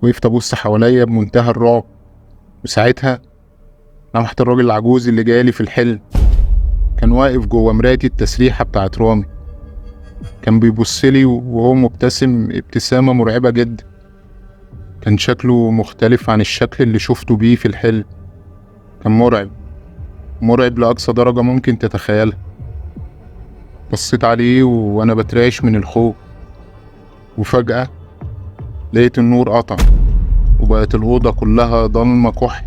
وقفت ابص حواليا بمنتهى الرعب، وساعتها لمحت الراجل العجوز اللي جالي في الحلم. كان واقف جوه مراية التسريحة بتاعت رامي، كان بيبصلي وهو مبتسم ابتسامة مرعبة جدا. كان شكله مختلف عن الشكل اللي شفته بيه في الحلم، كان مرعب لأقصى درجة ممكن تتخيلها. بصيت عليه وأنا بترعش من الخوف، وفجأة لقيت النور قطع وبقت الأوضة كلها ضلمة كحل.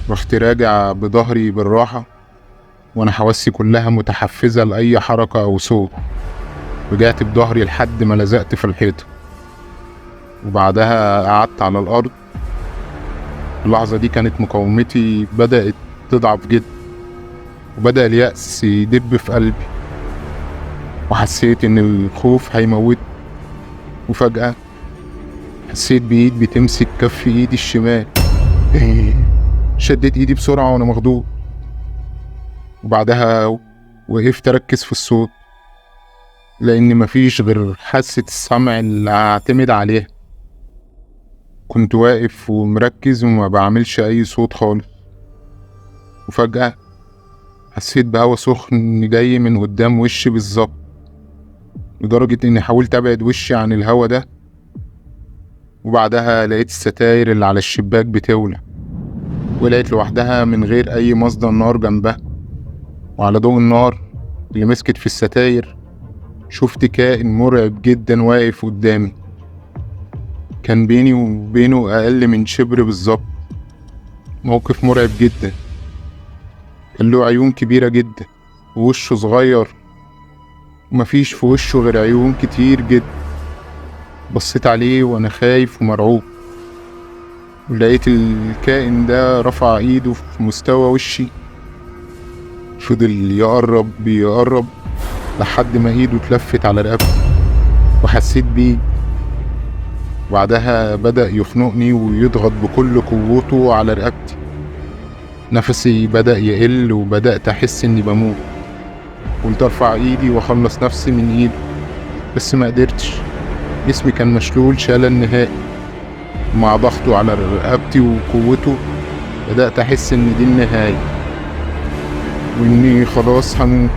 رحت راجع بظهري بالراحة وأنا حواسي كلها متحفزة لأي حركة أو صوت. رجعت بظهري لحد ما لزقت في الحيطة، وبعدها قعدت على الأرض. اللحظة دي كانت مقاومتي بدأت تضعف جدا، وبدأ اليأس يدب في قلبي، وحسيت إن الخوف هيموت. وفجأة حسيت بإيد بتمسك كف إيدي الشمال. شديت إيدي بسرعة وأنا مخضوض، وبعدها وقفت أركز في الصوت، لأن مفيش غير حاسة السمع اللي أعتمد عليها. كنت واقف ومركز وما بعملش أي صوت خالص، وفجأة حسيت بهوا سخن جاي من قدام وشي بالظبط، لدرجة إني حاولت أبعد وشي عن الهوا ده. وبعدها لقيت الستاير اللي على الشباك بتولع، ولقيت لوحدها من غير أي مصدر نار جنبها. وعلى ضوء النار اللي مسكت في الستاير شفت كائن مرعب جدا واقف قدامي. كان بيني وبينه أقل من شبر بالظبط. موقف مرعب جدا. كان له عيون كبيرة جدا ووشه صغير، ومفيش في وشه غير عيون كتير جدا. بصيت عليه وأنا خايف ومرعوب، ولقيت الكائن ده رفع ايده في مستوى وشي. فضل يقرب لحد ما ايده اتلفت على رقبتي وحسيت بيه. وبعدها بدأ يخنقني ويضغط بكل قوته على رقبتي. نفسي بدأ يقل وبدأت أحس إني بموت. قلت أرفع إيدي وأخلص نفسي من إيده، بس ما قدرتش. جسمي كان مشلول شلل نهائي. مع ضغطه على رقبتي وقوته بدأت أحس إن دي النهاية، وإني خلاص هموت.